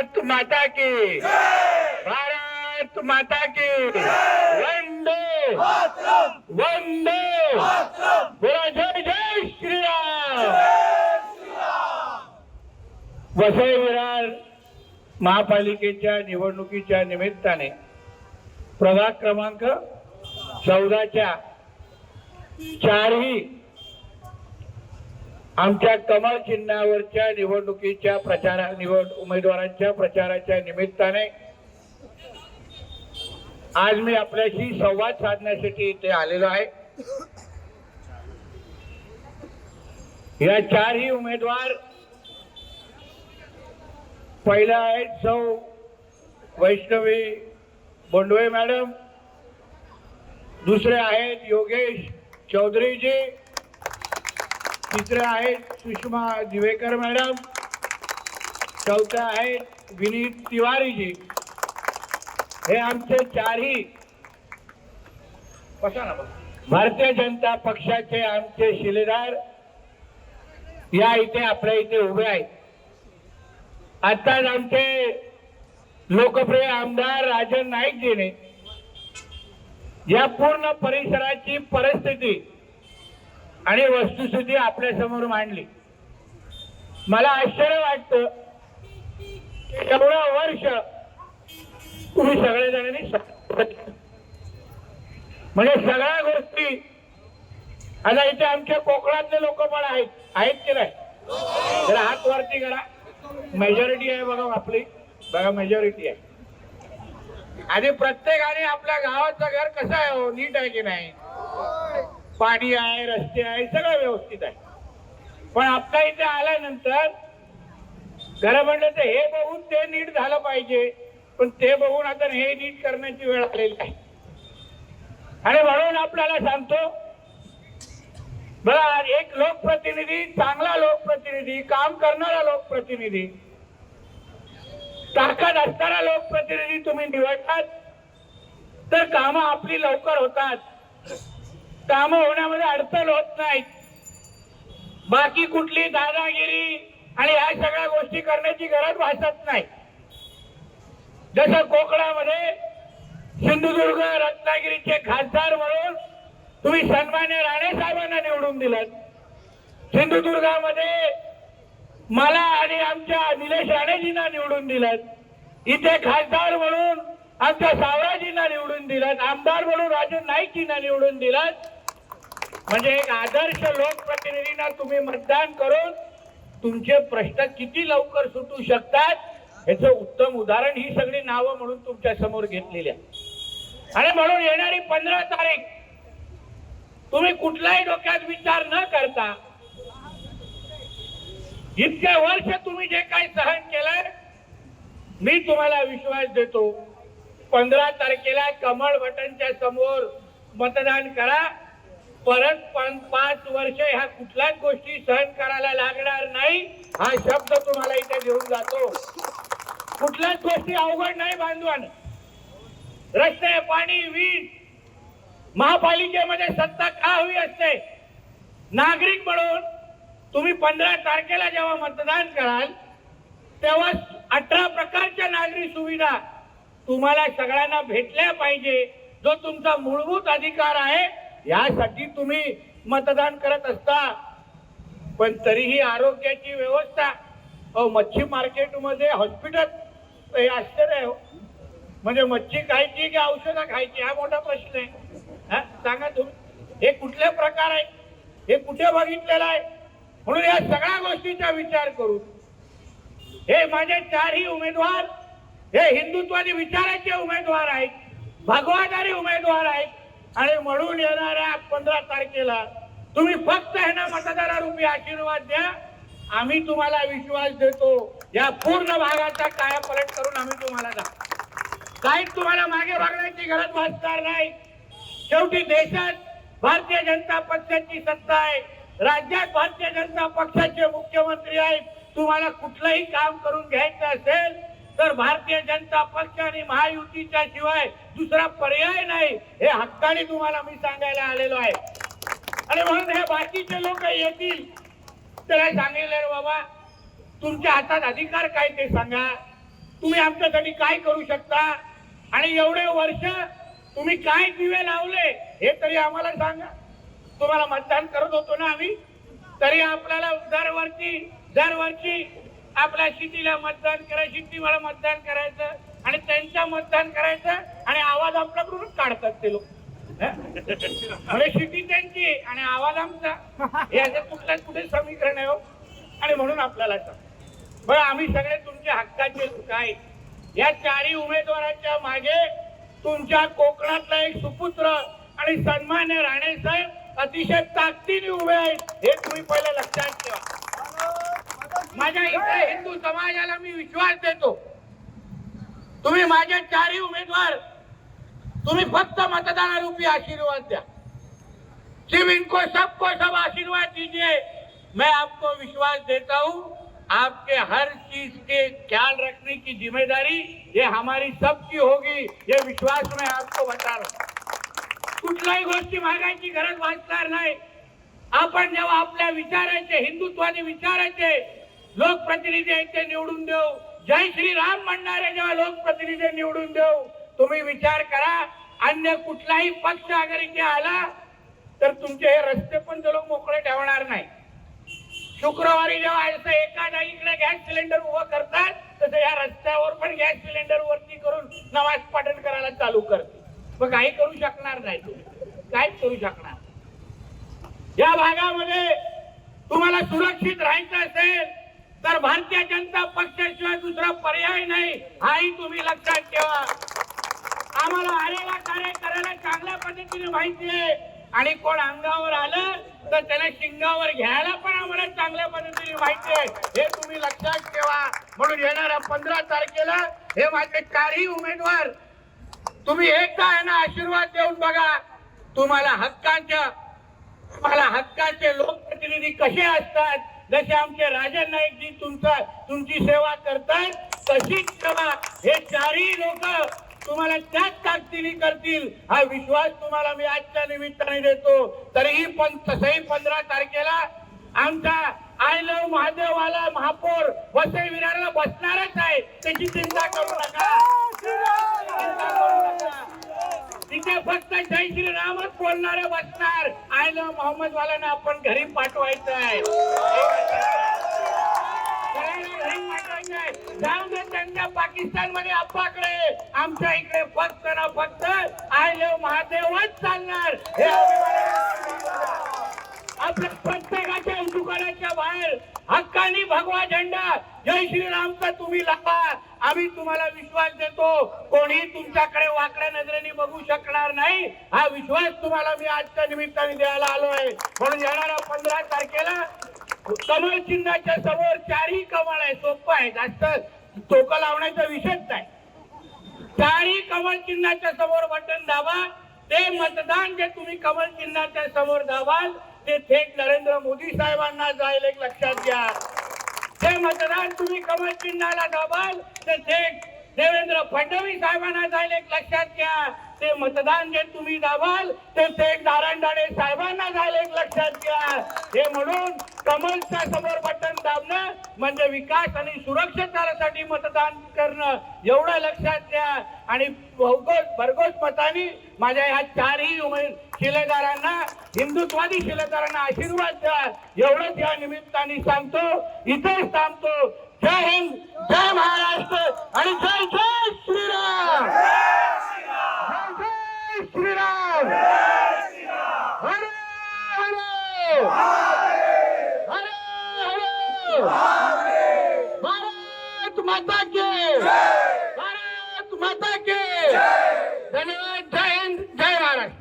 भारत माता की भारत माता की वंदे वंदे बोला जय जय श्रीराम। वसई विरार महापालिकेच्या निवडणुकीच्या निमित्ताने प्रभाग क्रमांक 14च्या चारही आमच्या कमळ चिन्हावरच्या निवडणुकीच्या उमेदवारांच्या प्रचाराच्या निमित्ताने आज मी आपल्याशी संवाद साधण्यासाठी इथे आलेलो आहे। या चारही उमेदवार पहिला आहे सौ वैष्णवी बोंडवे मॅडम, दुसरे आहेत योगेश चौधरी जी, तिसरे आहेत सुषमा दिवेकर मॅडम, चौथे आहेत विनीत तिवारी जी। हे आमचे चारही भारतीय जनता पक्षाचे आमचे शिलेदार या इथे आपल्या इथे उभे आहेत। आताच आमचे लोकप्रिय आमदार राजन नाईकजीने या पूर्ण परिसराची परिस्थिती आणि वस्तुस्थिती आपल्या समोर मांडली। मला आश्चर्य वाटतं एवढं वर्ष तुम्ही सगळेजणांनी म्हणजे सगळ्या गोष्टी आता इथे आमच्या कोकणातले लोक पण आहेत की नाही? जरा हात वरती करा। मेजॉरिटी आहे बघा, आपली बघा मेजॉरिटी आहे। आणि प्रत्येकाने आपल्या गावाचं घर कसं आहे हो, नीट आहे की नाही? पाणी आहे, रस्ते आहे, सगळं व्यवस्थित आहे। पण आपल्या इथे आल्यानंतर घर म्हणलं तर हे बघून ते नीट झालं पाहिजे, पण ते बघून आता हे नीट करण्याची वेळ आलेली आहे। आणि म्हणून आपल्याला सांगतो बघा, एक लोकप्रतिनिधी, चांगला लोकप्रतिनिधी, काम करणारा लोकप्रतिनिधी, ताकद असणारा लोकप्रतिनिधी तुम्ही निवडतात तर कामं आपली लवकर होतात, कामं होण्यामध्ये अडचण होत नाहीत। बाकी कुठली दादागिरी आणि ह्या सगळ्या गोष्टी करण्याची गरज भासत नाही। जसं कोकणामध्ये सिंधुदुर्ग रत्नागिरीचे खासदार म्हणून तुम्ही सन्मान्य राणे साहेबांना निवडून दिलं, सिंधुदुर्गामध्ये मला आणि आमच्या निलेश राणेजींना निवडून दिलं, इथे खासदार म्हणून आमच्या सावराजींना निवडून दिलं, आमदार म्हणून राजन नाईकजींना निवडून दिलं। म्हणजे एक आदर्श लोकप्रतिनिधींना तुम्ही मतदान करून तुमचे प्रश्न किती लवकर सुटू शकतात याचं उत्तम उदाहरण ही सगळी नावं म्हणून तुमच्या समोर घेतलेली आहे। आणि म्हणून येणारी 15 तारीख तुम्ही कुठलाही डोक्यात विचार न करता, इतके वर्ष तुम्ही जे काही सहन केलंय, मी तुम्हाला विश्वास देतो 15 तारखेला कमळ बटनच्या समोर मतदान करा। परत 5 वर्ष ह्या कुठल्याच गोष्टी सहन करायला लागणार नाही हा शब्द तुम्हाला इथे घेऊन जातो। कुठल्याच गोष्टी अवघड नाही बांधवान, रस्ते, पाणी, वीज, महापालिकेमध्ये सत्ता का हवी असते? नागरिक म्हणून तुम्ही 15 तारखेला जेव्हा मतदान कराल तेव्हा 18 प्रकारच्या नागरी सुविधा तुम्हाला सगळ्यांना भेटल्या पाहिजे, जो तुमचा मूलभूत अधिकार आहे, यासाठी तुम्ही मतदान करत असता। पण तरीही आरोग्याची व्यवस्था, मच्छी मार्केटमध्ये हॉस्पिटल, हे आश्चर्य आहे। म्हणजे मच्छी खायची की औषधं खायची हा मोठा प्रश्न आहे। सांगा तुम्ही, हे कुठले प्रकार आहे? हे कुठे बघितलेलं आहे? म्हणून या सगळ्या गोष्टीचा विचार करून हे माझे चारही उमेदवार हे हिंदुत्वादी विचाराचे उमेदवार आहेत, भगवादारी उमेदवार आहेत। आणि म्हणून येणाऱ्या 15 तारखेला तुम्ही फक्त ह्यांना मतदारारूपी आशीर्वाद द्या। आम्ही तुम्हाला विश्वास देतो, या पूर्ण भागाचा कायापालट करून आम्ही तुम्हाला दाखवू। काही तुम्हाला मागे बघण्याची गरज भासणार नाही। शेवटी देशात भारतीय जनता पक्षाची सत्ता आहे, राज्यात भारतीय जनता पक्षाचे मुख्यमंत्री आहेत। तुम्हाला कुठलंही काम करून घ्यायचं असेल तर भारतीय जनता पक्ष आणि महायुतीच्या शिवाय दुसरा पर्याय नाही, हे हक्काने तुम्हाला मी सांगायला आलेलो आहे। आणि म्हणून हे बाकीचे लोक येतील त्याला सांगितलं, बाबा तुमच्या हातात अधिकार काय ते सांगा, तुम्ही आमच्यासाठी काय करू शकता आणि एवढे वर्ष तुम्ही काय दिवे लावले हे तरी आम्हाला सांगा. तुम्हाला मतदान करत होतो ना आम्ही, तरी आपल्याला दरवर्षी आपल्या शिटीला मतदान करायचं, शिट्टीला मतदान करायचं आणि त्यांच्या मतदान करायचं आणि आवाज आपल्याकडूनच काढतात ते लोक. म्हणजे शिटी त्यांची आणि आवाज आमचा, याचं कुठे समीकरण आहे हो. आणि म्हणून आपल्याला सांग बरं, आम्ही सगळे तुमच्या हक्काचे काय, या चारही उमेदवारांच्या मागे तुमच्या कोकणातला एक सुपुत्र आणि सन्मान्य राणे साहेब अतिशय ताकदीने उभे आहेत, हे तुम्ही पहिले लक्षात ठेवा. माझ्या इथे हिंदू समाजाला मी विश्वास देतो, तुम्ही माझे चारही उमेदवार तुम्ही फक्त मतदानारूपी आशीर्वाद द्या. सिर्फ इनको सबको सब आशीर्वाद दीजिए. मैं आपको विश्वास देता हूँ, आपके हर चीज के ख्याल रखने की जिम्मेदारी ये हमारी सबकी होगी, ये विश्वास मैं आपको बता रहा हूँ. कुठल्याही गोष्टी मागायची गरज भासणार नाही. आपण जेव्हा आपल्या विचाराचे, हिंदुत्वादी विचाराचे लोकप्रतिनिधी आहेत ते निवडून देऊ, जय श्रीराम म्हणणारे जेव्हा लोकप्रतिनिधी निवडून देऊ, तुम्ही विचार करा, अन्य कुठलाही पक्ष अगर इथे आला तर तुमचे हे रस्ते पण ते लोक मोकळे ठेवणार नाही. शुक्रवारी जेव्हा असं एका जागीकडे गॅस सिलेंडर उभं करतात, तसं या रस्त्यावर पण गॅस सिलेंडर वरती करून नमाज पठण करायला चालू करते. मग काही करू शकणार नाही, तुम्ही काहीच करू शकणार. या भागामध्ये तुम्हाला सुरक्षित राहायचं असेल तर भारतीय जनता पक्षाशिवाय दुसरा पर्याय नाही, हाही तुम्ही लक्षात ठेवा. आम्हाला आलेला कार्य करायला चांगल्या पद्धतीने माहिती आहे आणि कोण अंगावर आलं तर त्याला शिंगावर घ्यायला पण आम्हाला चांगल्या पद्धतीने माहिती आहे, हे तुम्ही लक्षात ठेवा. म्हणून येणाऱ्या 15 तारखेला हे माझे चारही उमेदवार तुम्ही एकदा यांना आशीर्वाद देऊन बघा. तुम्हाला हक्काचे लोकप्रतिनिधी कसे असतात, जसे आमचे राजन नाईकजी तुमची सेवा करतात, तशीच सेवा हे चारही लोक तुम्हाला त्याच ताकदीने करतील, हा विश्वास तुम्हाला मी आजच्या निमित्ताने देतो. तरीही पण तसंही 15 तारखेला आमचा आय लव्ह महादेववाला महापौर वसई विरारला बसणारच आहे, त्याची चिंता करू नका. तिथे फक्त जय श्रीरामच बोलणारे बसणार, आय लव्ह मोहम्मद वालांना आपण घरी पाठवायचं आहे. जाऊन दे त्यांच्या पाकिस्तान मध्ये आपाकडे, आमच्या इकडे फक्त ना फक्त आय लव्ह महादेवच चालणार. हे आपल्या प्रत्येकाच्या दुकानाच्या बाहेर हक्कानी भगवा झेंडा जय श्रीरामचा तुम्ही लावा. आम्ही तुम्हाला विश्वास देतो, कोणी तुमच्याकडे वाकड्या नजरेने बघू शकणार नाही, हा विश्वास तुम्हाला मी आजच्या निमित्ताने द्यायला आलोय. म्हणून येणाऱ्या 15 तारखेला कमळ चिन्हाच्या समोर चारही कमळ आहे, सोपं आहे, जास्त टोकं लावण्याचा विषयच नाही. चारही कमळ चिन्हाच्या समोर बटन दाबा. ते मतदान जे तुम्ही कमळ चिन्हाच्या समोर दाबाल ते थेट नरेंद्र मोदी साहेबांना जाईल, एक लक्षात घ्या. ते मतदान तुम्ही कमळ चिन्हाला दाबाल ते थेट देवेंद्र फडणवीस साहेबांना जाईल, एक लक्षात घ्या. ते मतदान जे तुम्ही दाबाल ते थेट नारायण साहेबांना जाईल, एक लक्षात घ्या. हे म्हणून कमलच्या समोर बटन दाबणं म्हणजे विकास आणि सुरक्षिततेसाठी मतदान करणं, एवढं लक्षात घ्या. आणि भरघोस मतांनी माझ्या ह्या चारही शिलेदारांना, हिंदुत्वादी शिलेदारांना आशीर्वाद द्या, एवढंच या निमित्ताने सांगतो. इथेच थांबतो. जय हिंद, जय महाराष्ट्र आणि जय जय श्रीराम. जय श्रीराम. हरे हरे हरे हरे. भारत माता की, भारत माता की. धन्यवाद. जय हिंद, जय महाराष्ट्र.